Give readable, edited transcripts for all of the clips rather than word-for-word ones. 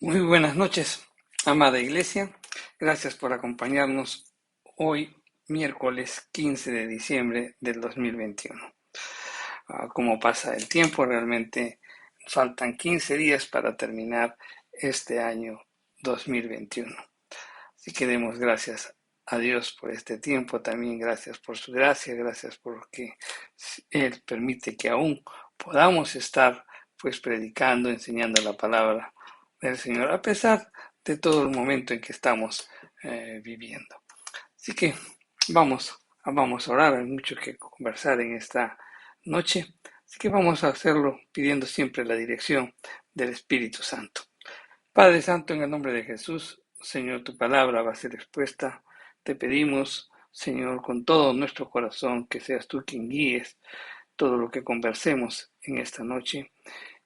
Muy buenas noches, amada Iglesia. Gracias por acompañarnos hoy, miércoles 15 de diciembre del 2021. Como pasa el tiempo, realmente faltan 15 días para terminar este año 2021. Así que demos gracias a Dios por este tiempo, también gracias por su gracia, gracias porque Él permite que aún podamos estar pues predicando, enseñando la palabra del Señor, a pesar de todo el momento en que estamos viviendo. Así que vamos a orar, hay mucho que conversar en esta noche, así que vamos a hacerlo pidiendo siempre la dirección del Espíritu Santo. Padre Santo, en el nombre de Jesús, Señor, tu palabra va a ser expuesta. Te pedimos, Señor, con todo nuestro corazón, que seas tú quien guíes todo lo que conversemos en esta noche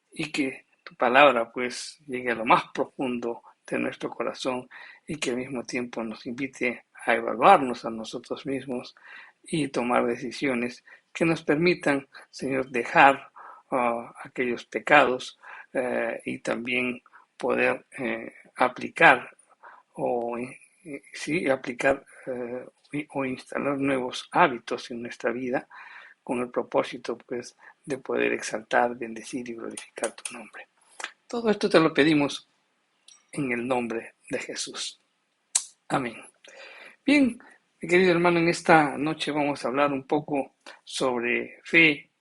y que tu palabra pues llegue a lo más profundo de nuestro corazón y que al mismo tiempo nos invite a evaluarnos a nosotros mismos y tomar decisiones que nos permitan, Señor, dejar aquellos pecados y también poder aplicar o sí, aplicar o instalar nuevos hábitos en nuestra vida con el propósito pues de poder exaltar, bendecir y glorificar tu nombre. Todo esto te lo pedimos en el nombre de Jesús. Amén. Bien, mi querido hermano, en esta noche vamos a hablar un poco sobre fe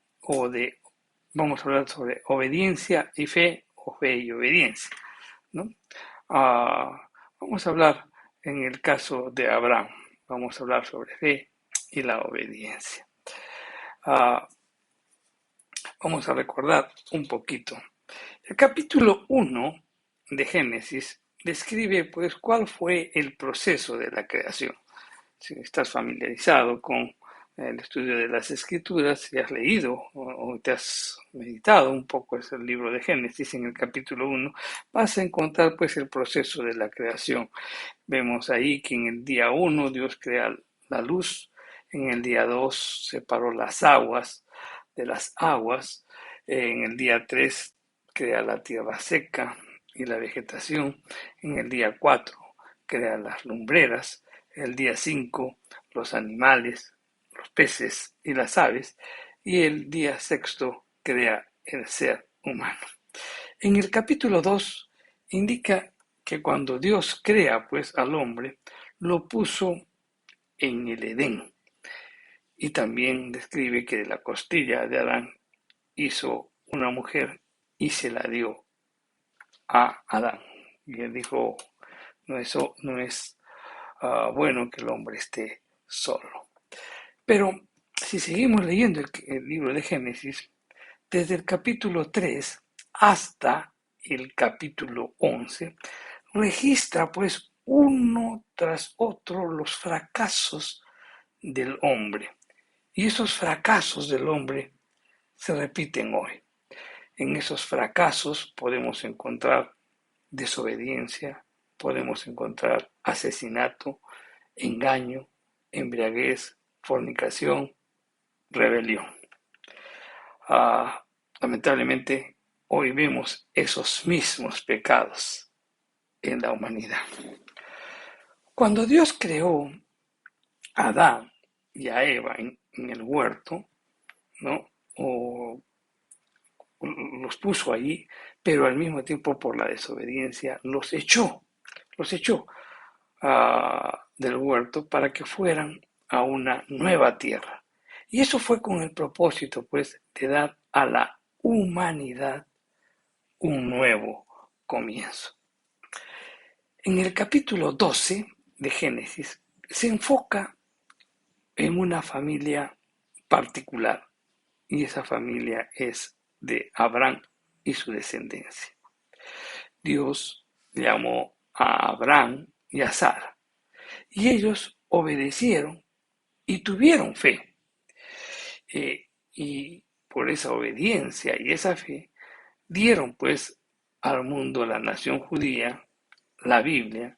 vamos a hablar sobre obediencia y fe o fe y obediencia, ¿no? Vamos a hablar en el caso de Abraham, vamos a hablar sobre fe y la obediencia. Ah, Vamos a recordar un poquito. El capítulo 1 de Génesis describe pues cuál fue el proceso de la creación. Si estás familiarizado con el estudio de las Escrituras, si has leído o te has meditado un poco ese libro de Génesis en el capítulo 1, vas a encontrar pues el proceso de la creación. Vemos ahí que en el día 1 Dios crea la luz, en el día 2 separó las aguas de las aguas, en el día 3 crea la tierra seca y la vegetación, en el día 4 crea las lumbreras, el día 5 los animales, los peces y las aves, y el día sexto crea el ser humano. En el capítulo 2 indica que cuando Dios crea pues al hombre, lo puso en el Edén. Y también describe que de la costilla de Adán hizo una mujer y se la dio a Adán. Y él dijo, no es bueno que el hombre esté solo. Pero si seguimos leyendo el libro de Génesis, desde el capítulo 3 hasta el capítulo 11, registra pues uno tras otro los fracasos del hombre. Y esos fracasos del hombre se repiten hoy. En esos fracasos podemos encontrar desobediencia, podemos encontrar asesinato, engaño, embriaguez, fornicación, rebelión. Lamentablemente, hoy vemos esos mismos pecados en la humanidad. Cuando Dios creó a Adán y a Eva en el huerto, ¿no? O los puso allí, pero al mismo tiempo por la desobediencia los echó del huerto para que fueran a una nueva tierra. Y eso fue con el propósito, pues, de dar a la humanidad un nuevo comienzo. En el capítulo 12 de Génesis se enfoca en una familia particular y esa familia es de Abraham y su descendencia. Dios llamó a Abraham y a Sara y ellos obedecieron y tuvieron fe. Y por esa obediencia y esa fe dieron pues al mundo la nación judía, la Biblia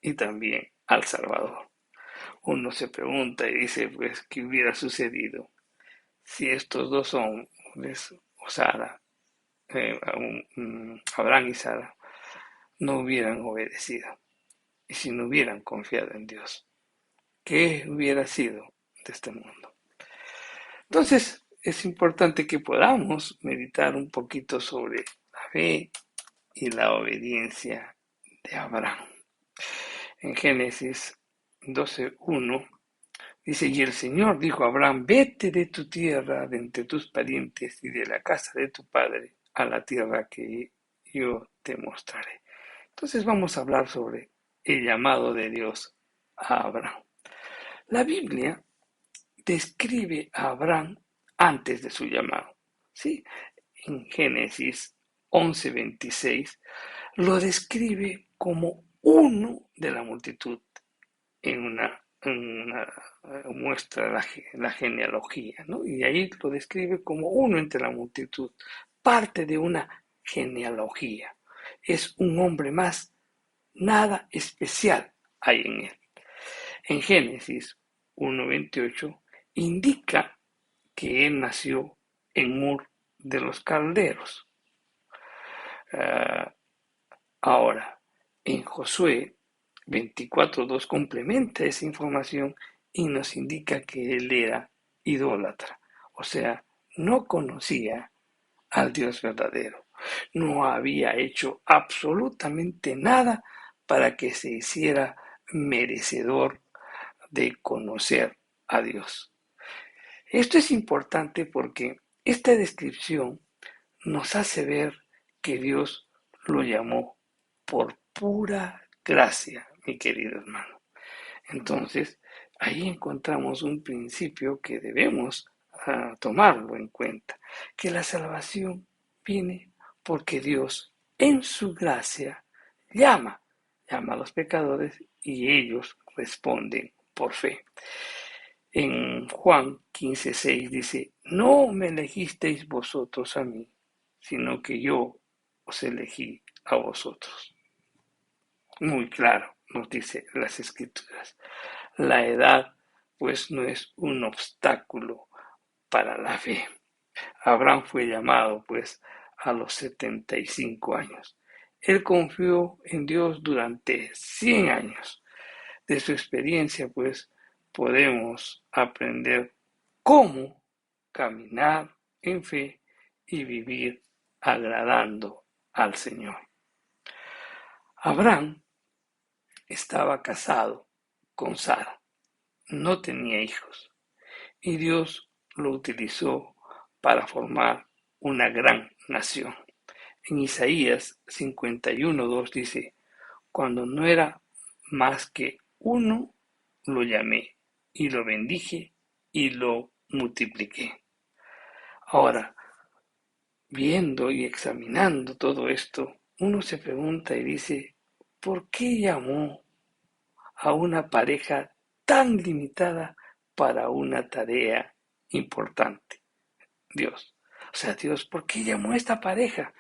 y también al Salvador. Uno se pregunta y dice, pues, ¿qué hubiera sucedido si estos dos hombres, o Sara, Abraham y Sara, no hubieran obedecido y si no hubieran confiado en Dios? ¿Qué hubiera sido de este mundo? Entonces, es importante que podamos meditar un poquito sobre la fe y la obediencia de Abraham. En Génesis 12:1 dice, y el Señor dijo a Abraham, vete de tu tierra, de entre tus parientes y de la casa de tu padre, a la tierra que yo te mostraré. Entonces vamos a hablar sobre el llamado de Dios a Abraham. La Biblia describe a Abraham antes de su llamado. ¿Sí? En Génesis 11:26 lo describe como uno de la multitud en una muestra la genealogía, ¿no? Y ahí lo describe como uno entre la multitud, parte de una genealogía. Es un hombre más, nada especial hay en él. En Génesis 1:28 indica que él nació en Ur de los Calderos. Uh, Ahora, en Josué 24:2 complementa esa información y nos indica que él era idólatra, o sea, no conocía al Dios verdadero, no había hecho absolutamente nada para que se hiciera merecedor de conocer a Dios. Esto es importante porque esta descripción nos hace ver que Dios lo llamó por pura gracia, mi querido hermano. Entonces, ahí encontramos un principio que debemos tomarlo en cuenta, que la salvación viene porque Dios en su gracia llama a los pecadores y ellos responden por fe. En Juan 15:6 dice, no me elegisteis vosotros a mí, sino que yo os elegí a vosotros. Muy claro, nos dice las Escrituras. La edad, pues, no es un obstáculo para la fe. Abraham fue llamado, pues, a los 75 años. Él confió en Dios durante 100 años. De su experiencia, pues, podemos aprender cómo caminar en fe y vivir agradando al Señor. Abraham estaba casado con Sara, no tenía hijos, y Dios lo utilizó para formar una gran nación. En Isaías 51:2 dice, cuando no era más que uno, lo llamé, y lo bendije, y lo multipliqué. Ahora, viendo y examinando todo esto, uno se pregunta y dice, ¿por qué llamó a una pareja tan limitada para una tarea importante? Dios. O sea, Dios, ¿por qué llamó a esta pareja?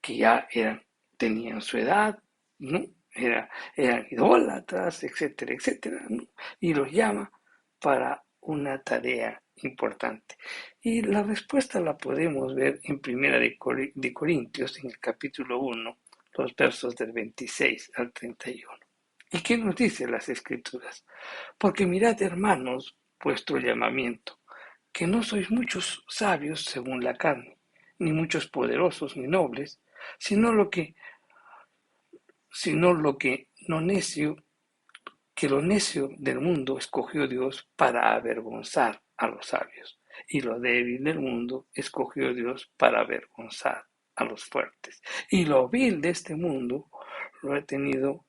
Que ya tenían su edad, ¿no? Eran idólatras, etcétera, etcétera, ¿no? Y los llama para una tarea importante. Y la respuesta la podemos ver en Primera de Corintios, en el capítulo 1, los versos del 26 al 31. ¿Y qué nos dicen las Escrituras? Porque mirad, hermanos, vuestro llamamiento, que no sois muchos sabios según la carne, ni muchos poderosos ni nobles, sino lo que no necio, que lo necio del mundo escogió Dios para avergonzar a los sabios, y lo débil del mundo escogió Dios para avergonzar a los fuertes. Y lo vil de este mundo lo ha tenido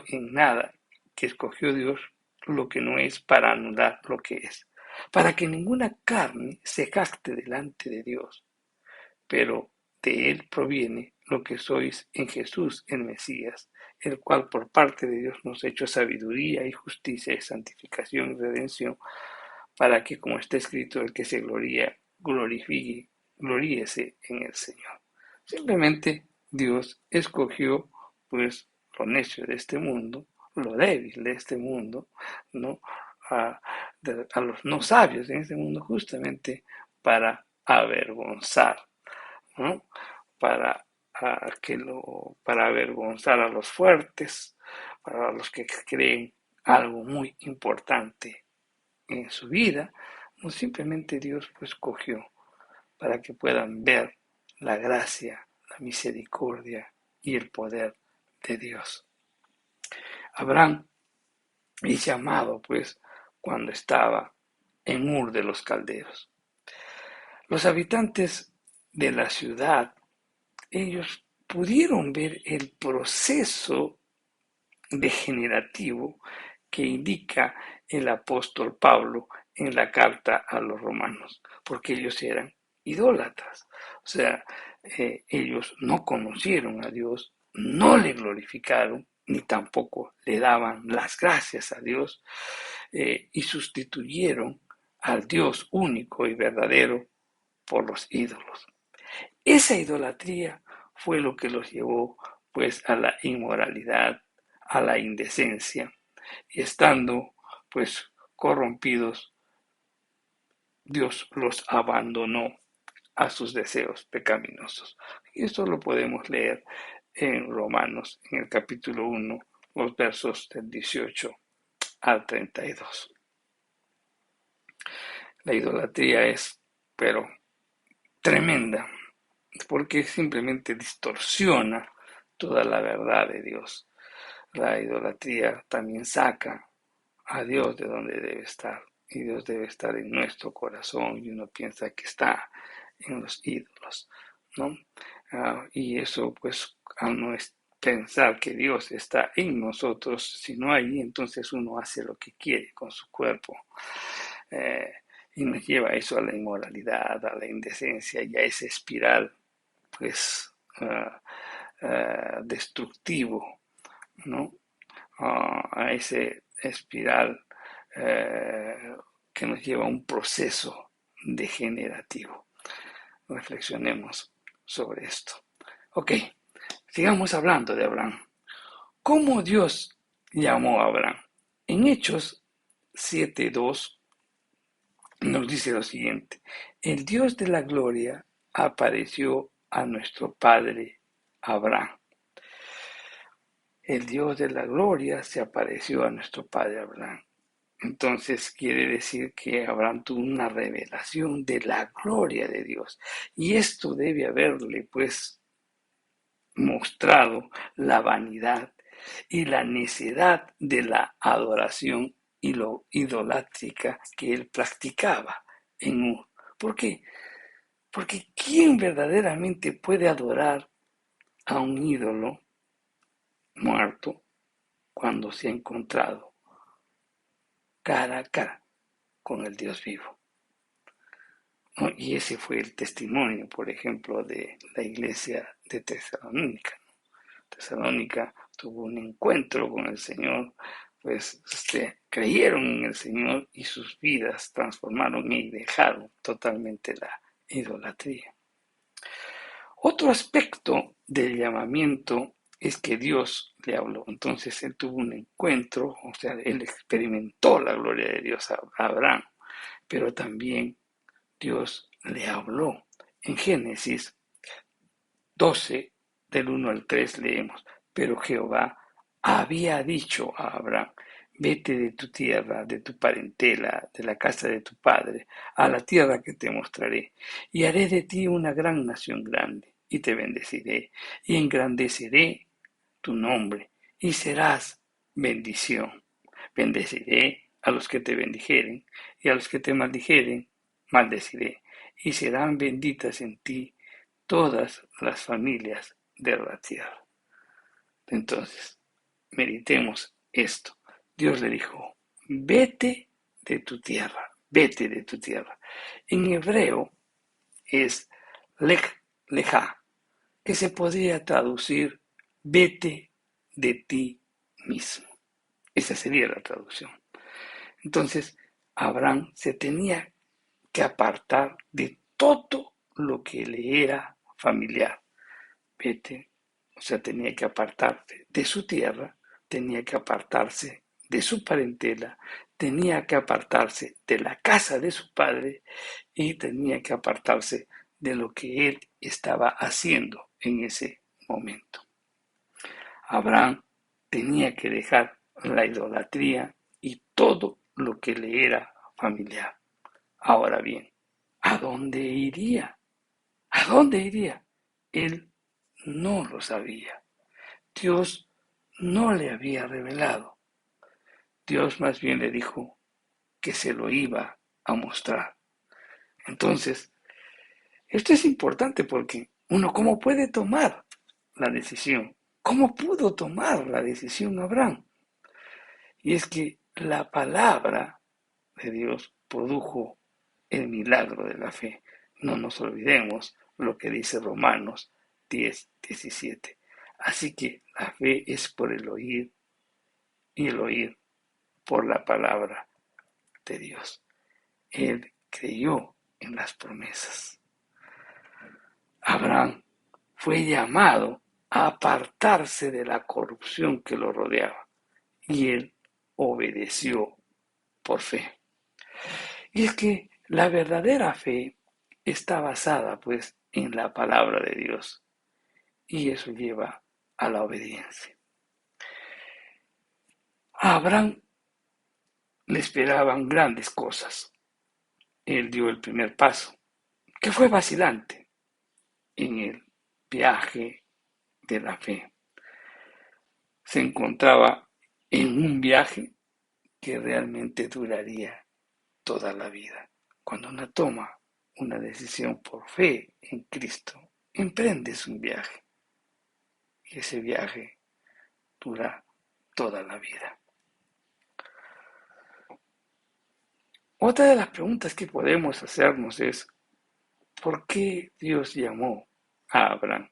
en nada, que escogió Dios lo que no es para anular lo que es, para que ninguna carne se jacte delante de Dios, pero de él proviene lo que sois en Jesús el Mesías, el cual por parte de Dios nos ha hecho sabiduría y justicia y santificación y redención, para que, como está escrito, el que se gloríese en el Señor. Simplemente Dios escogió, pues, lo necio de este mundo, lo débil de este mundo, ¿no? A los no sabios en este mundo, justamente para avergonzar, ¿no? Para para avergonzar a los fuertes, para los que creen algo muy importante en su vida, no simplemente Dios pues cogió para que puedan ver la gracia, la misericordia y el poder de Dios. Abraham es llamado pues cuando estaba en Ur de los Caldeos. Los habitantes de la ciudad, ellos pudieron ver el proceso degenerativo que indica el apóstol Pablo en la carta a los romanos, porque ellos eran idólatras. O sea, ellos no conocieron a Dios, no le glorificaron, ni tampoco le daban las gracias a Dios, y sustituyeron al Dios único y verdadero por los ídolos. Esa idolatría fue lo que los llevó pues a la inmoralidad, a la indecencia, y estando pues corrompidos, Dios los abandonó a sus deseos pecaminosos. Y esto lo podemos leer en Romanos, en el capítulo 1, los versos del 18 al 32. La idolatría es, pero tremenda, porque simplemente distorsiona toda la verdad de Dios. La idolatría también saca a Dios de donde debe estar, y Dios debe estar en nuestro corazón, y uno piensa que está en los ídolos, ¿no? Y eso, pues, al no pensar que Dios está en nosotros, sino ahí, entonces uno hace lo que quiere con su cuerpo. Y nos lleva eso a la inmoralidad, a la indecencia y a esa espiral, pues, destructivo, ¿no? A ese espiral que nos lleva a un proceso degenerativo. Reflexionemos sobre esto. Ok, sigamos hablando de Abraham. ¿Cómo Dios llamó a Abraham? En Hechos 7:2 nos dice lo siguiente: el Dios de la gloria apareció a nuestro padre Abraham. El Dios de la gloria se apareció a nuestro padre Abraham. Entonces quiere decir que Abraham tuvo una revelación de la gloria de Dios. Y esto debe haberle pues mostrado la vanidad y la necedad de la adoración y lo idolátrica que él practicaba en Ur. ¿Por qué? Porque ¿quién verdaderamente puede adorar a un ídolo muerto cuando se ha encontrado cara a cara con el Dios vivo? ¿No? Y ese fue el testimonio, por ejemplo, de la iglesia de Tesalónica. Tesalónica tuvo un encuentro con el Señor, pues creyeron en el Señor y sus vidas transformaron y dejaron totalmente la idolatría. Otro aspecto del llamamiento es que Dios le habló. Entonces él tuvo un encuentro, o sea, él experimentó la gloria de Dios a Abraham, pero también Dios le habló. En Génesis 12, del 1 al 3 leemos: pero Jehová había dicho a Abraham: vete de tu tierra, de tu parentela, de la casa de tu padre, a la tierra que te mostraré, y haré de ti una gran nación grande, y te bendeciré, y engrandeceré tu nombre, y serás bendición. Bendeciré a los que te bendijeren, y a los que te maldijeren, maldeciré, y serán benditas en ti todas las familias de la tierra. Entonces, meditemos esto. Dios le dijo: vete de tu tierra, vete de tu tierra. En hebreo es lej, lejá, que se podría traducir vete de ti mismo. Esa sería la traducción. Entonces, Abraham se tenía que apartar de todo lo que le era familiar. Vete, o sea, tenía que apartarse de su tierra, tenía que apartarse de su parentela, tenía que apartarse de la casa de su padre y tenía que apartarse de lo que él estaba haciendo en ese momento. Abraham tenía que dejar la idolatría y todo lo que le era familiar. Ahora bien, ¿a dónde iría? ¿A dónde iría? Él no lo sabía. Dios no le había revelado. Dios más bien le dijo que se lo iba a mostrar. Entonces, esto es importante porque uno, ¿cómo puede tomar la decisión? ¿Cómo pudo tomar la decisión Abraham? Y es que la palabra de Dios produjo el milagro de la fe. No nos olvidemos lo que dice Romanos 10:17. Así que la fe es por el oír y el oír por la palabra de Dios. Él creyó en las promesas. Abraham fue llamado a apartarse de la corrupción que lo rodeaba y él obedeció por fe. Y es que la verdadera fe está basada pues en la palabra de Dios y eso lleva a la obediencia. A Abraham le esperaban grandes cosas. Él dio el primer paso, que fue vacilante en el viaje de la fe. Se encontraba en un viaje que realmente duraría toda la vida. Cuando uno toma una decisión por fe en Cristo, emprendes un viaje y ese viaje dura toda la vida. Otra de las preguntas que podemos hacernos es, ¿por qué Dios llamó a Abraham?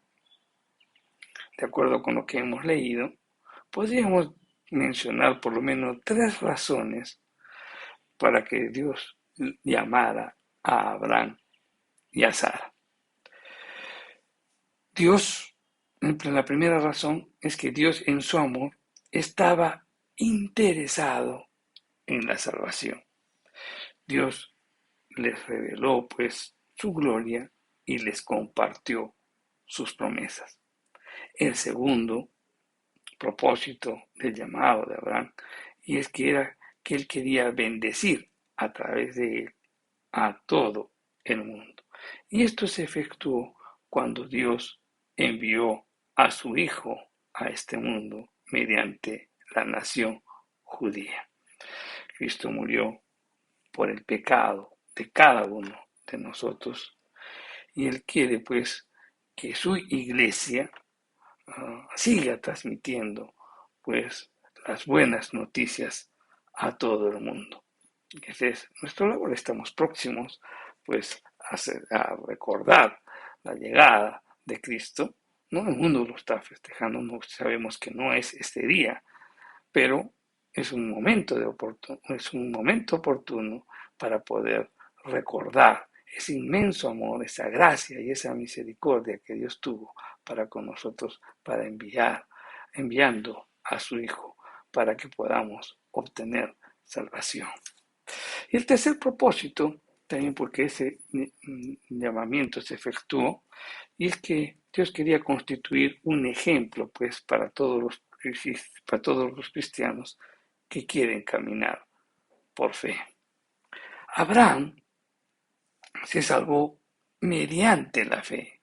De acuerdo con lo que hemos leído, podríamos mencionar por lo menos 3 razones para que Dios llamara a Abraham y a Sara. Dios, la primera razón es que Dios en su amor estaba interesado en la salvación. Dios les reveló pues su gloria y les compartió sus promesas. El segundo propósito del llamado de Abraham y es que era que él quería bendecir a través de él a todo el mundo. Y esto se efectuó cuando Dios envió a su Hijo a este mundo mediante la nación judía. Cristo murió por el pecado de cada uno de nosotros y Él quiere pues que su iglesia siga transmitiendo pues las buenas noticias a todo el mundo. Ese es nuestro labor. Estamos próximos pues a recordar la llegada de Cristo, ¿no? El mundo lo está festejando, no sabemos que no es este día, pero es un momento oportuno para poder recordar ese inmenso amor, esa gracia y esa misericordia que Dios tuvo para con nosotros, para enviando a su Hijo, para que podamos obtener salvación. Y el tercer propósito, también porque ese llamamiento se efectuó, y es que Dios quería constituir un ejemplo pues para todos los cristianos que quieren caminar por fe. Abraham se salvó mediante la fe,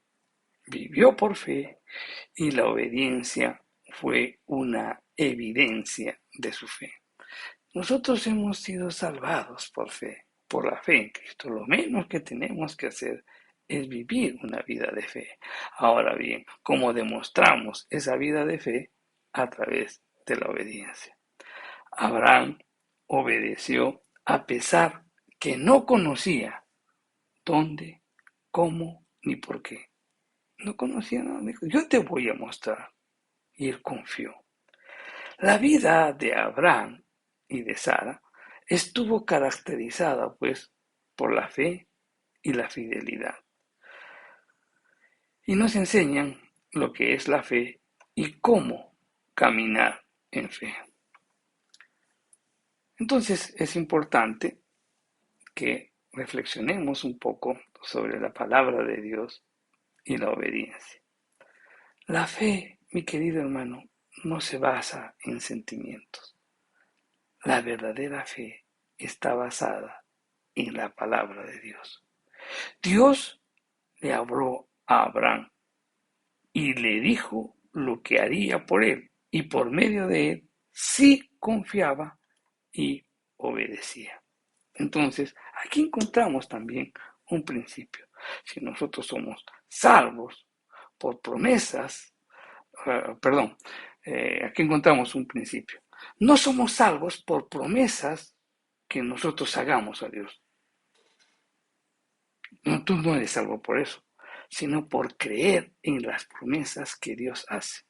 vivió por fe y la obediencia fue una evidencia de su fe. Nosotros hemos sido salvados por fe, por la fe en Cristo. Lo menos que tenemos que hacer es vivir una vida de fe. Ahora bien, ¿cómo demostramos esa vida de fe? A través de la obediencia. Abraham obedeció a pesar que no conocía dónde, cómo ni por qué. No conocía nada. Dijo, yo te voy a mostrar. Y él confió. La vida de Abraham y de Sara estuvo caracterizada pues por la fe y la fidelidad. Y nos enseñan lo que es la fe y cómo caminar en fe. Entonces es importante que reflexionemos un poco sobre la palabra de Dios y la obediencia. La fe, mi querido hermano, no se basa en sentimientos. La verdadera fe está basada en la palabra de Dios. Dios le habló a Abraham y le dijo lo que haría por él, y por medio de él sí confiaba y obedecía. Entonces, aquí encontramos también un principio. Si nosotros somos salvos por promesas, aquí encontramos un principio. No somos salvos por promesas que nosotros hagamos a Dios. No, tú no eres salvo por eso, sino por creer en las promesas que Dios hace.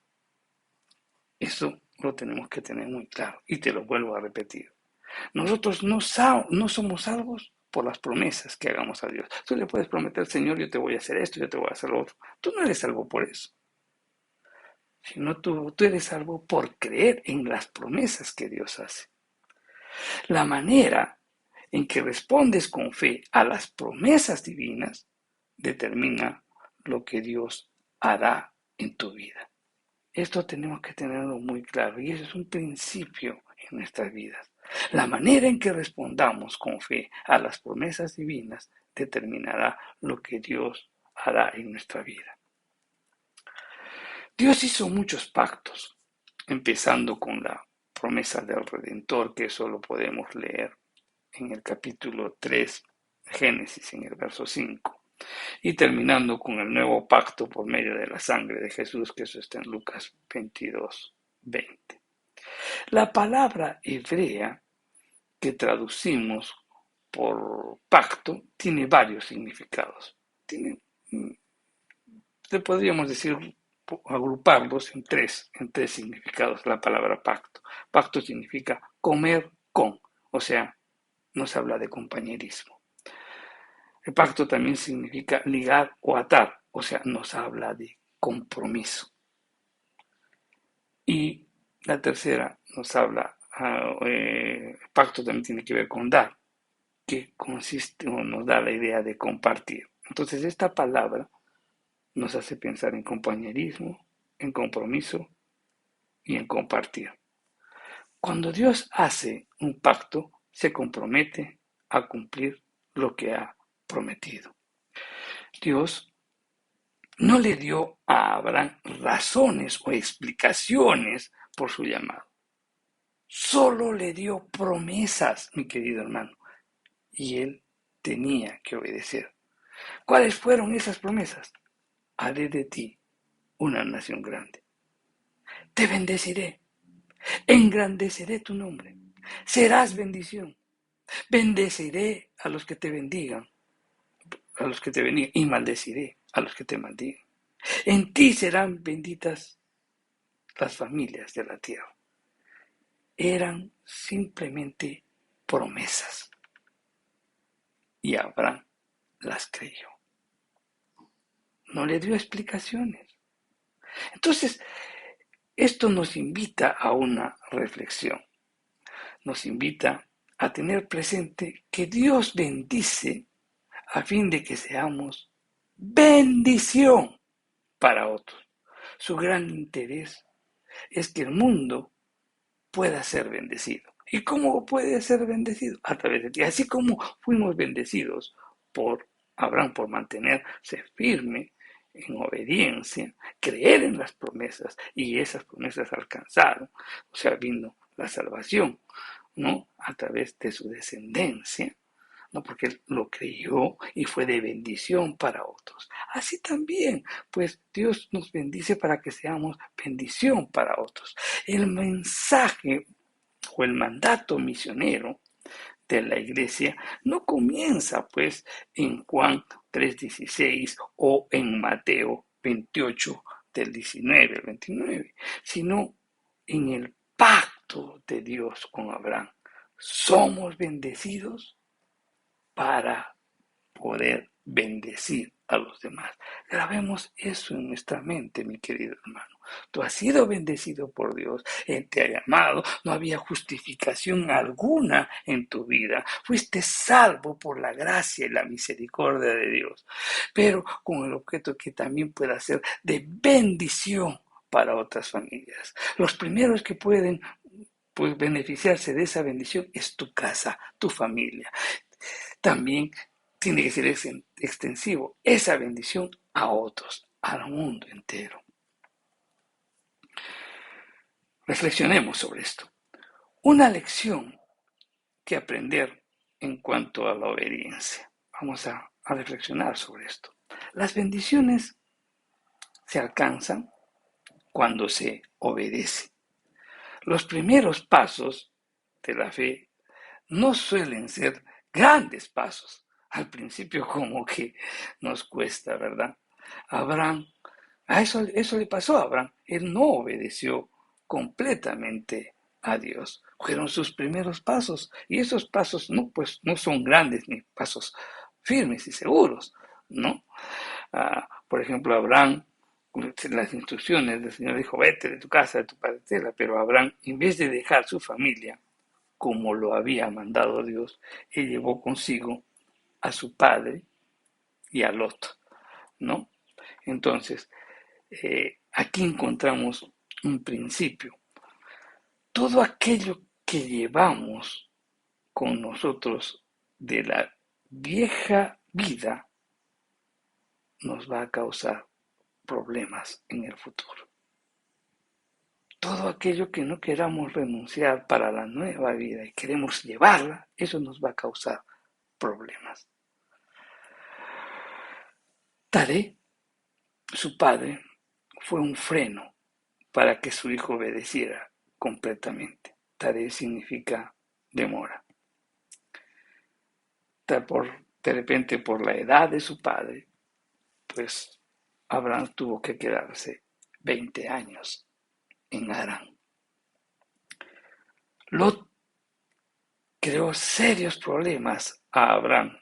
Eso lo tenemos que tener muy claro y te lo vuelvo a repetir. Nosotros no somos salvos por las promesas que hagamos a Dios. Tú le puedes prometer, Señor, yo te voy a hacer esto, yo te voy a hacer lo otro. Tú no eres salvo por eso, sino tú eres salvo por creer en las promesas que Dios hace. La manera en que respondes con fe a las promesas divinas determina lo que Dios hará en tu vida. Esto tenemos que tenerlo muy claro y eso es un principio en nuestras vidas. La manera en que respondamos con fe a las promesas divinas determinará lo que Dios hará en nuestra vida. Dios hizo muchos pactos, empezando con la promesa del Redentor, que eso lo podemos leer en el capítulo 3 de Génesis, en el verso 5, y terminando con el nuevo pacto por medio de la sangre de Jesús, que eso está en Lucas 22, 20. La palabra hebrea que traducimos por pacto tiene varios significados. Podríamos decir, agruparlos en tres significados la palabra pacto. Pacto significa comer con, o sea, nos habla de compañerismo. El pacto también significa ligar o atar, o sea, nos habla de compromiso. Y la tercera nos habla, pacto también tiene que ver con dar, que consiste o nos da la idea de compartir. Entonces esta palabra nos hace pensar en compañerismo, en compromiso y en compartir. Cuando Dios hace un pacto, se compromete a cumplir lo que ha prometido. Dios no le dio a Abraham razones o explicaciones por su llamado. Solo le dio promesas, mi querido hermano, y él tenía que obedecer. ¿Cuáles fueron esas promesas? Haré de ti una nación grande. Te bendeciré, engrandeceré tu nombre, serás bendición. Bendeciré a los que te bendigan, y maldeciré a los que te maldigan. En ti serán benditas las familias de la tierra. Eran simplemente promesas. Y Abraham las creyó. No le dio explicaciones. Entonces, esto nos invita a una reflexión. Nos invita a tener presente que Dios bendice a fin de que seamos bendición para otros. Su gran interés es que el mundo pueda ser bendecido. ¿Y cómo puede ser bendecido? A través de ti. Así como fuimos bendecidos por Abraham, por mantenerse firme en obediencia, creer en las promesas, y esas promesas alcanzaron, o sea, vino la salvación, ¿no? A través de su descendencia, ¿no? Porque él lo creyó y fue de bendición para otros. Así también, pues Dios nos bendice para que seamos bendición para otros. El mensaje o el mandato misionero de la iglesia no comienza pues en Juan 3:16 o en Mateo 28 del 19 al 29, sino en el pacto de Dios con Abraham. Somos bendecidos para poder bendecir a los demás. Grabemos eso en nuestra mente, mi querido hermano. Tú has sido bendecido por Dios, Él te ha llamado, no había justificación alguna en tu vida. Fuiste salvo por la gracia y la misericordia de Dios, pero con el objeto que también pueda ser de bendición para otras familias. Los primeros que pueden beneficiarse de esa bendición es tu casa, tu familia. También tiene que ser extensivo esa bendición a otros, al mundo entero. Reflexionemos sobre esto. Una lección que aprender en cuanto a la obediencia. Vamos a reflexionar sobre esto. Las bendiciones se alcanzan cuando se obedece. Los primeros pasos de la fe no suelen ser grandes pasos. Al principio como que nos cuesta, ¿verdad? Abraham, eso le pasó a Abraham. Él no obedeció completamente a Dios. Fueron sus primeros pasos. Y esos pasos no son grandes ni pasos firmes y seguros, ¿no? Por ejemplo, Abraham, las instrucciones del Señor dijo, vete de tu casa, de tu parentela. Pero Abraham, en vez de dejar su familia, como lo había mandado Dios, él llevó consigo a su padre y a Lot, ¿no? Entonces, aquí encontramos un principio. Todo aquello que llevamos con nosotros de la vieja vida nos va a causar problemas en el futuro. Todo aquello que no queramos renunciar para la nueva vida y queremos llevarla, eso nos va a causar problemas. Taré, su padre, fue un freno para que su hijo obedeciera completamente. Taré significa demora. De repente, por la edad de su padre, pues Abraham tuvo que quedarse 20 años en Harán. Lot creó serios problemas a Abraham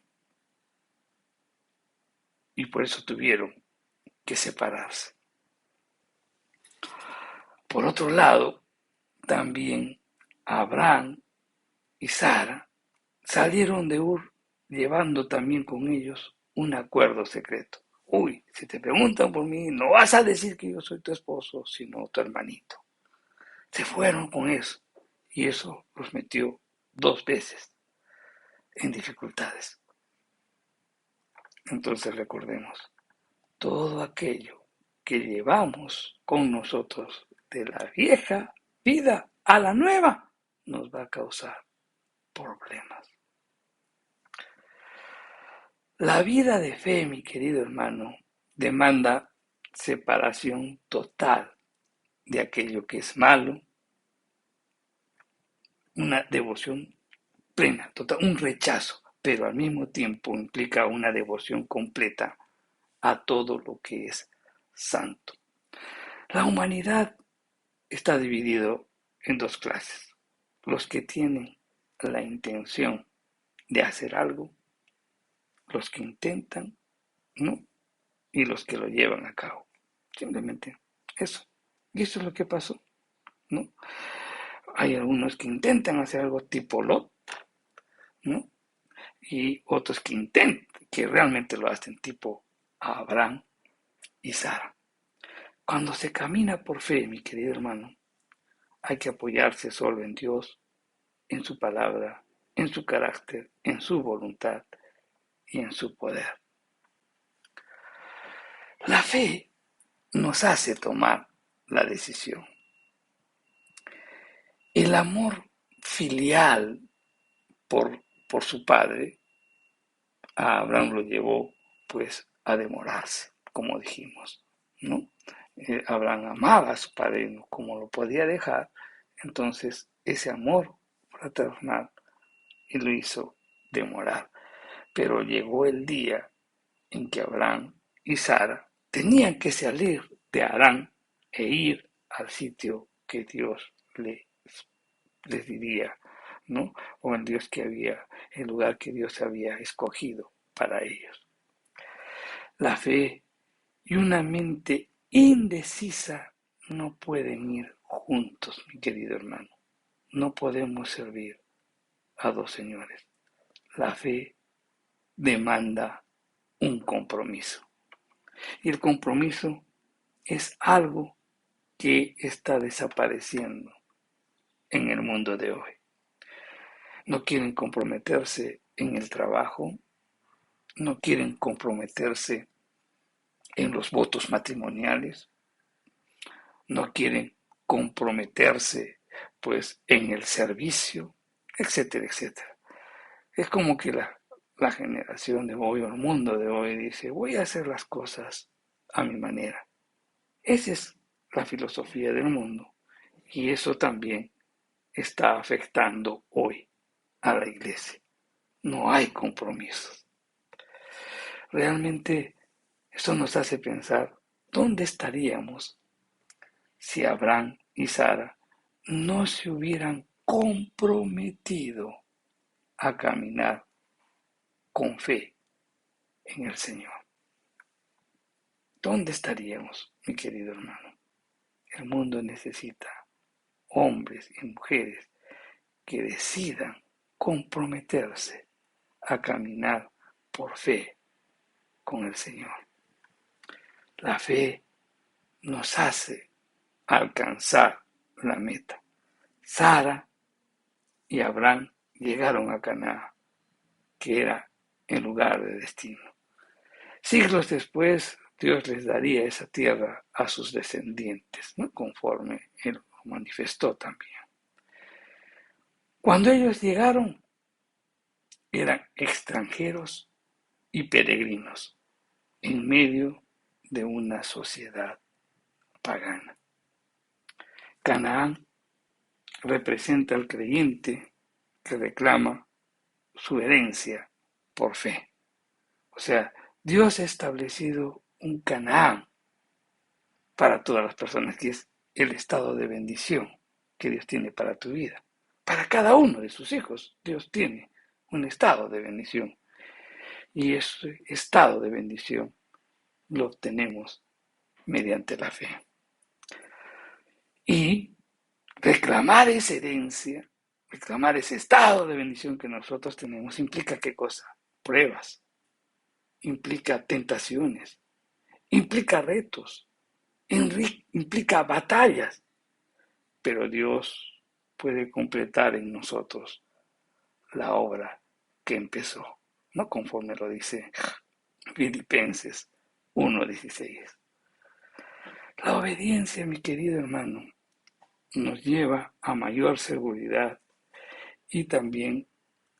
y por eso tuvieron que separarse. Por otro lado, también Abraham y Sara salieron de Ur llevando también con ellos un acuerdo secreto. Uy, si te preguntan por mí, no vas a decir que yo soy tu esposo, sino tu hermanito. Se fueron con eso y eso los metió 2 veces en dificultades. Entonces recordemos, todo aquello que llevamos con nosotros de la vieja vida a la nueva nos va a causar problemas. La vida de fe, mi querido hermano, demanda separación total de aquello que es malo, una devoción plena, total, un rechazo, pero al mismo tiempo implica una devoción completa a todo lo que es santo. La humanidad está dividido en 2 clases. Los que tienen la intención de hacer algo, los que intentan, ¿no? Y los que lo llevan a cabo. Simplemente eso. Y eso es lo que pasó, ¿no? Hay algunos que intentan hacer algo tipo Lot, ¿no? Y otros que realmente lo hacen tipo Abraham y Sara. Cuando se camina por fe, mi querido hermano, hay que apoyarse solo en Dios, en su palabra, en su carácter, en su voluntad y en su poder. La fe nos hace tomar la decisión. El amor filial por su padre, a Abraham lo llevó pues a demorarse, como dijimos, ¿no? Abraham amaba a su padre, ¿no? Como lo podía dejar, entonces ese amor fraternal y lo hizo demorar. Pero llegó el día en que Abraham y Sara tenían que salir de Harán e ir al sitio que Dios les diría, ¿no? O el lugar que Dios había escogido para ellos. La fe y una mente indecisa no pueden ir juntos, mi querido hermano. No podemos servir a dos señores. La fe demanda un compromiso. Y el compromiso es algo que está desapareciendo en el mundo de hoy. No quieren comprometerse en el trabajo, no quieren comprometerse en los votos matrimoniales, no quieren comprometerse pues en el servicio, etcétera, etcétera. Es como que la generación de hoy o el mundo de hoy dice, voy a hacer las cosas a mi manera. Esa es la filosofía del mundo y eso también está afectando hoy a la iglesia. No hay compromisos. Realmente esto nos hace pensar, ¿dónde estaríamos si Abraham y Sara no se hubieran comprometido a caminar con fe en el Señor? ¿Dónde estaríamos, mi querido hermano? El mundo necesita hombres y mujeres que decidan comprometerse a caminar por fe con el Señor. La fe nos hace alcanzar la meta. Sara y Abraham llegaron a Canaán, que era el lugar de destino. Siglos después, Dios les daría esa tierra a sus descendientes, ¿no? Conforme Él lo manifestó también. Cuando ellos llegaron, eran extranjeros y peregrinos en medio de una sociedad pagana. Canaán representa al creyente que reclama su herencia por fe. O sea, Dios ha establecido un Canaán para todas las personas, que es el estado de bendición que Dios tiene para tu vida. Para cada uno de sus hijos, Dios tiene un estado de bendición. Y ese estado de bendición lo obtenemos mediante la fe. Y reclamar esa herencia, reclamar ese estado de bendición que nosotros tenemos, implica ¿qué cosa? Pruebas, implica tentaciones, implica retos, implica batallas, pero Dios puede completar en nosotros la obra que empezó, no conforme lo dice Filipenses 1:16. La obediencia, mi querido hermano, nos lleva a mayor seguridad y también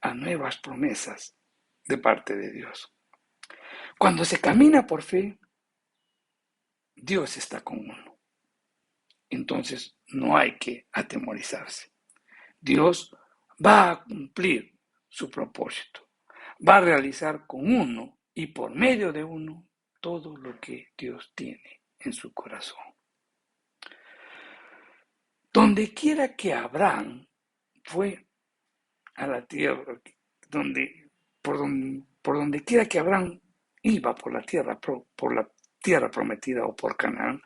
a nuevas promesas de parte de Dios. Cuando se camina por fe, Dios está con uno. Entonces no hay que atemorizarse. Dios va a cumplir su propósito. Va a realizar con uno y por medio de uno todo lo que Dios tiene en su corazón. Donde quiera que Abraham fue a la tierra, por donde quiera que Abraham iba por la tierra prometida o por Canaán,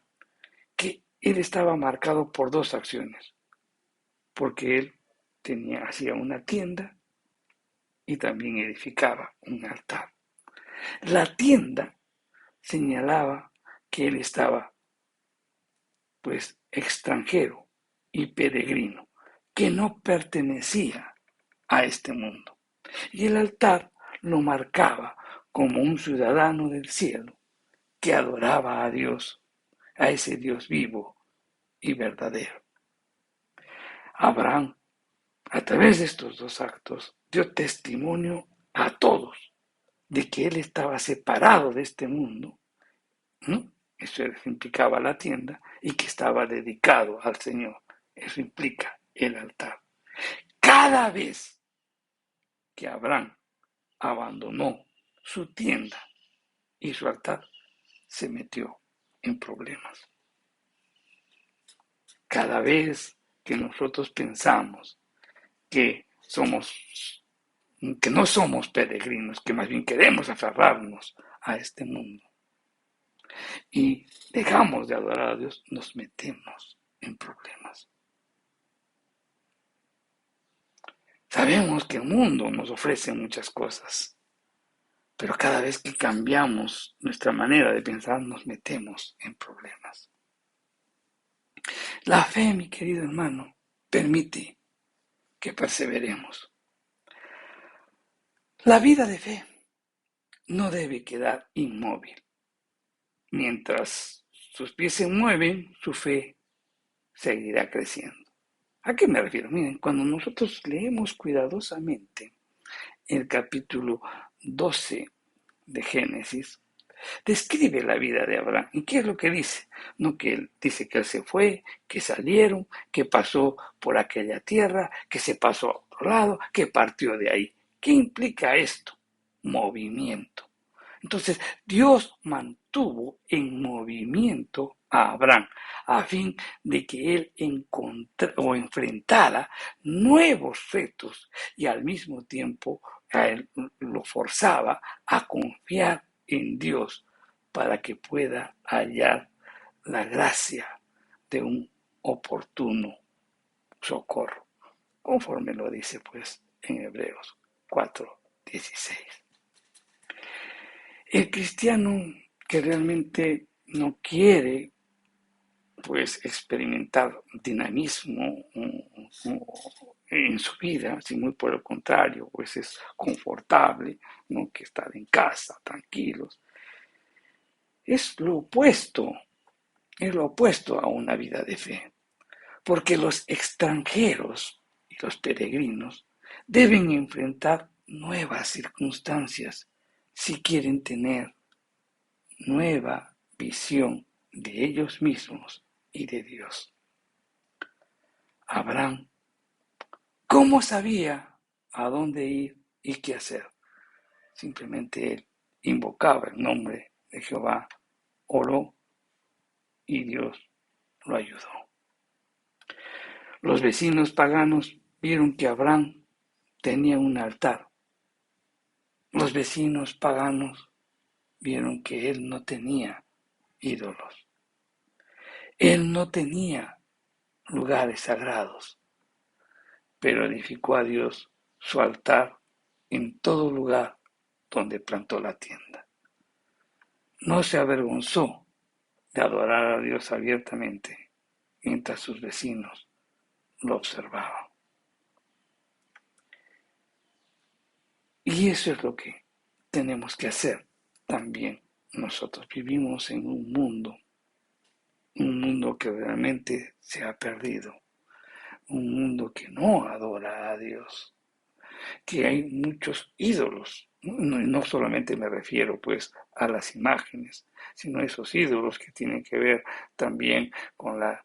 que él estaba marcado por dos acciones, porque él hacía una tienda y también edificaba un altar. La tienda señalaba que él estaba pues extranjero y peregrino, que no pertenecía a este mundo. Y el altar lo marcaba como un ciudadano del cielo que adoraba a Dios, a ese Dios vivo y verdadero. Abraham, a través de estos dos actos, dio testimonio a todos de que él estaba separado de este mundo, ¿no? Eso implicaba la tienda, y que estaba dedicado al Señor. Eso implica el altar. Cada vez que Abraham abandonó su tienda y su altar, se metió en problemas. Cada vez que nosotros pensamos que no somos peregrinos, que más bien queremos aferrarnos a este mundo, y dejamos de adorar a Dios, nos metemos en problemas. Sabemos que el mundo nos ofrece muchas cosas, pero cada vez que cambiamos nuestra manera de pensar, nos metemos en problemas. La fe, mi querido hermano, permite que perseveremos. La vida de fe no debe quedar inmóvil. Mientras sus pies se mueven, su fe seguirá creciendo. ¿A qué me refiero? Miren, cuando nosotros leemos cuidadosamente el capítulo 12 de Génesis, describe la vida de Abraham. ¿Y qué es lo que dice? No, que él dice que él se fue, que salieron, que pasó por aquella tierra, que se pasó a otro lado, que partió de ahí. ¿Qué implica esto? Movimiento. Entonces, Dios mantuvo en movimiento a Abraham a fin de que él enfrentara nuevos retos y al mismo tiempo a él lo forzaba a confiar en Dios para que pueda hallar la gracia de un oportuno socorro, conforme lo dice pues en Hebreos 4:16. El cristiano que realmente no quiere pues experimentar dinamismo en su vida, si muy por el contrario, pues es confortable, ¿no? Que estar en casa, tranquilos. Es lo opuesto a una vida de fe, porque los extranjeros y los peregrinos deben enfrentar nuevas circunstancias si quieren tener nueva visión de ellos mismos y de Dios. Abraham, ¿cómo sabía a dónde ir y qué hacer? Simplemente él invocaba el nombre de Jehová, oró y Dios lo ayudó. Los vecinos paganos vieron que Abraham tenía un altar. Los vecinos paganos vieron que él no tenía ídolos. Él no tenía lugares sagrados, pero edificó a Dios su altar en todo lugar donde plantó la tienda. No se avergonzó de adorar a Dios abiertamente mientras sus vecinos lo observaban. Y eso es lo que tenemos que hacer también nosotros. Vivimos en un mundo que realmente se ha perdido, un mundo que no adora a Dios, que hay muchos ídolos. No solamente me refiero pues a las imágenes, sino a esos ídolos que tienen que ver también con la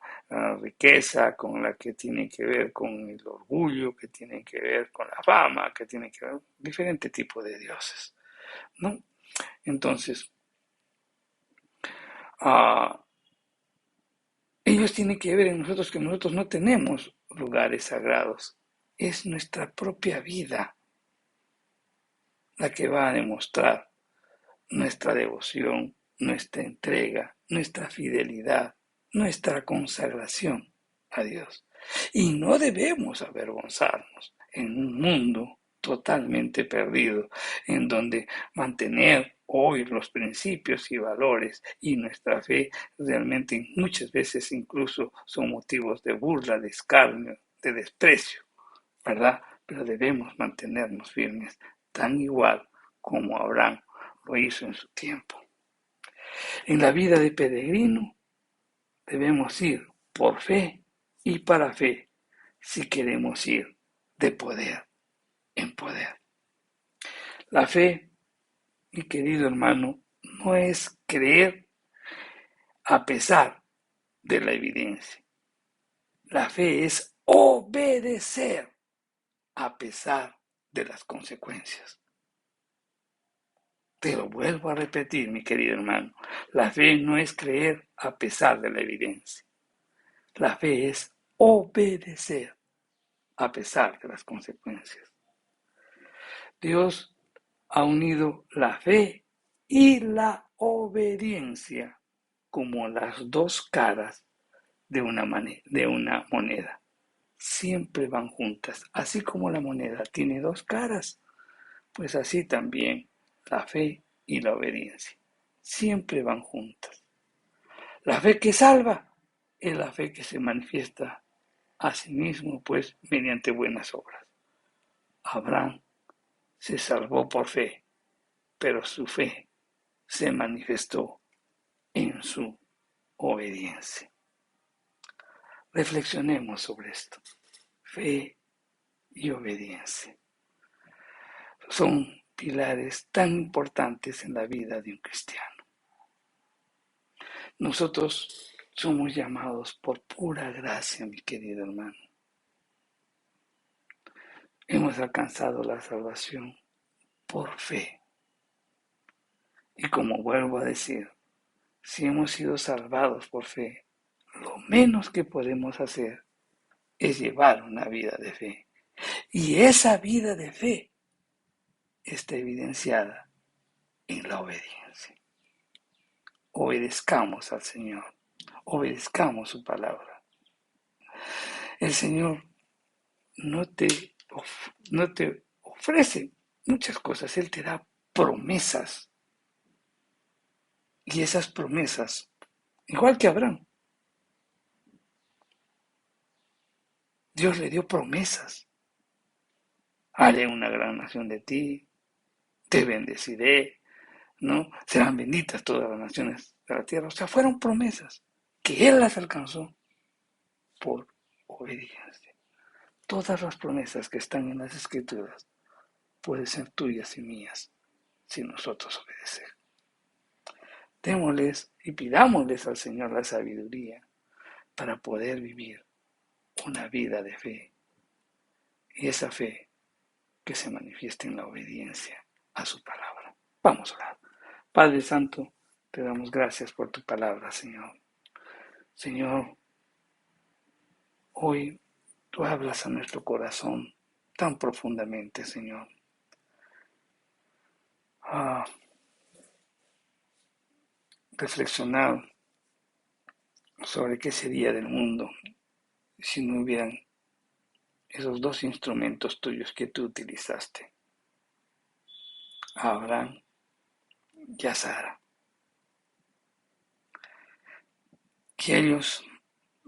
riqueza, con la que tienen que ver con el orgullo, que tienen que ver con la fama, que tienen que ver diferentes tipos de dioses, ¿no? Entonces, ellos tienen que ver en nosotros que nosotros no tenemos lugares sagrados. Es nuestra propia vida la que va a demostrar nuestra devoción, nuestra entrega, nuestra fidelidad, nuestra consagración a Dios. Y no debemos avergonzarnos en un mundo totalmente perdido, en donde mantener hoy los principios y valores y nuestra fe realmente muchas veces incluso son motivos de burla, de escarnio, de desprecio, ¿verdad? Pero debemos mantenernos firmes, tan igual como Abraham lo hizo en su tiempo. En la vida de peregrino debemos ir por fe y para fe si queremos ir de poder en poder. La fe, mi querido hermano, no es creer a pesar de la evidencia. La fe es obedecer a pesar de las consecuencias. Te lo vuelvo a repetir, mi querido hermano. La fe no es creer a pesar de la evidencia. La fe es obedecer a pesar de las consecuencias. Dios ha unido la fe y la obediencia como las dos caras de una moneda. Siempre van juntas. Así como la moneda tiene dos caras, pues así también la fe y la obediencia. Siempre van juntas. La fe que salva es la fe que se manifiesta a sí mismo, pues mediante buenas obras. Abraham se salvó por fe, pero su fe se manifestó en su obediencia. Reflexionemos sobre esto. Fe y obediencia son pilares tan importantes en la vida de un cristiano. Nosotros somos llamados por pura gracia, mi querido hermano. Hemos alcanzado la salvación por fe. Y como vuelvo a decir, si hemos sido salvados por fe, lo menos que podemos hacer es llevar una vida de fe. Y esa vida de fe está evidenciada en la obediencia. Obedezcamos al Señor, obedezcamos su palabra. El Señor no te ofrece muchas cosas, Él te da promesas. Y esas promesas, igual que Abraham, Dios le dio promesas. Haré una gran nación de ti, te bendeciré, ¿no? Serán benditas todas las naciones de la tierra. O sea, fueron promesas que Él las alcanzó por obediencia. Todas las promesas que están en las Escrituras pueden ser tuyas y mías si nosotros obedecemos. Démosles y pidámosles al Señor la sabiduría para poder vivir una vida de fe. Y esa fe que se manifiesta en la obediencia a su palabra. Vamos a orar. Padre Santo, te damos gracias por tu palabra, Señor. Señor, hoy tú hablas a nuestro corazón tan profundamente, Señor. Reflexionar sobre qué sería del mundo si no hubieran esos dos instrumentos tuyos que tú utilizaste, a Abraham y a Sara. Que ellos,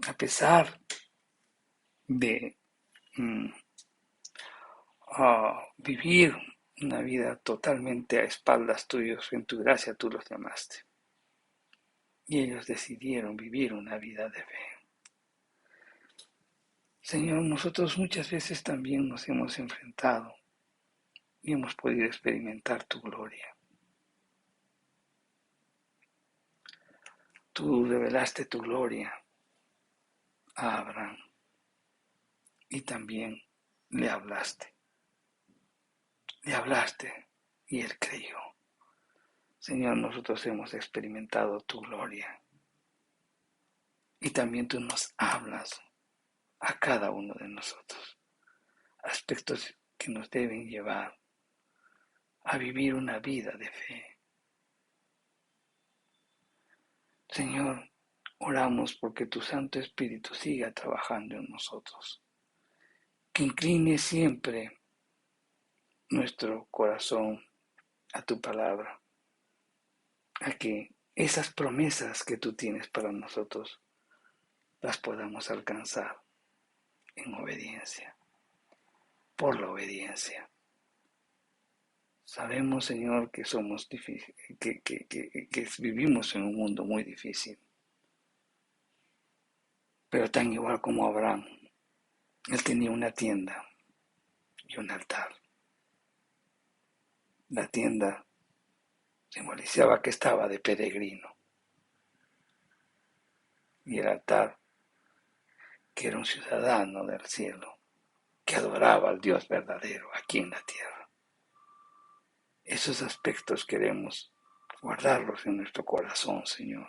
a pesar de vivir una vida totalmente a espaldas tuyos, en tu gracia tú los llamaste. Y ellos decidieron vivir una vida de fe. Señor, nosotros muchas veces también nos hemos enfrentado y hemos podido experimentar tu gloria. Tú revelaste tu gloria a Abraham y también le hablaste. Le hablaste y él creyó. Señor, nosotros hemos experimentado tu gloria y también tú nos hablas a cada uno de nosotros. Aspectos que nos deben llevar a vivir una vida de fe. Señor, oramos porque tu Santo Espíritu siga trabajando en nosotros, que incline siempre nuestro corazón a tu palabra, a que esas promesas que tú tienes para nosotros las podamos alcanzar en obediencia, por la obediencia. Sabemos, Señor, que somos que vivimos en un mundo muy difícil, pero tan igual como Abraham, él tenía una tienda y un altar. La tienda simbolizaba que estaba de peregrino y el altar que era un ciudadano del cielo, que adoraba al Dios verdadero aquí en la tierra. Esos aspectos queremos guardarlos en nuestro corazón, Señor.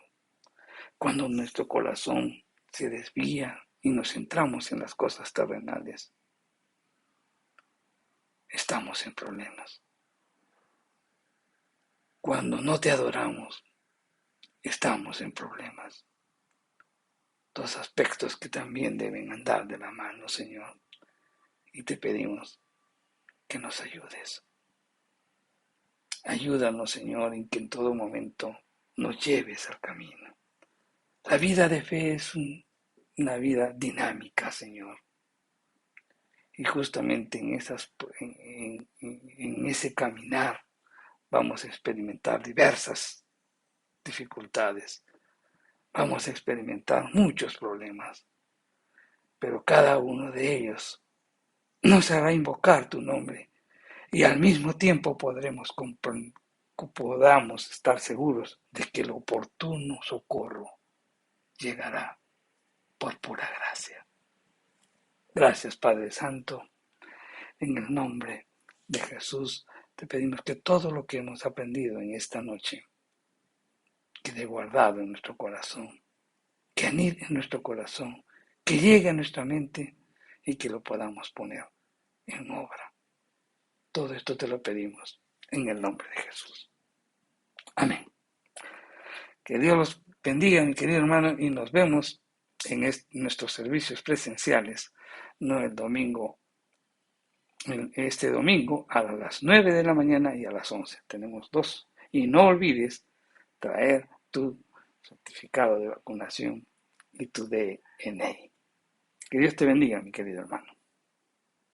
Cuando nuestro corazón se desvía y nos centramos en las cosas terrenales, estamos en problemas. Cuando no te adoramos, estamos en problemas. Dos aspectos que también deben andar de la mano, Señor. Y te pedimos que nos ayudes. Ayúdanos, Señor, en que en todo momento nos lleves al camino. La vida de fe es una vida dinámica, Señor. Y justamente en ese caminar vamos a experimentar diversas dificultades. Vamos a experimentar muchos problemas. Pero cada uno de ellos nos hará invocar tu nombre. Y al mismo tiempo podamos estar seguros de que el oportuno socorro llegará por pura gracia. Gracias, Padre Santo. En el nombre de Jesús te pedimos que todo lo que hemos aprendido en esta noche quede guardado en nuestro corazón, que anide en nuestro corazón, que llegue a nuestra mente y que lo podamos poner en obra. Todo esto te lo pedimos en el nombre de Jesús. Amén. Que Dios los bendiga, mi querido hermano, y nos vemos en nuestros servicios presenciales, no el domingo, este domingo a las 9 de la mañana y a las 11. Tenemos dos. Y no olvides traer tu certificado de vacunación y tu DNA. Que Dios te bendiga, mi querido hermano.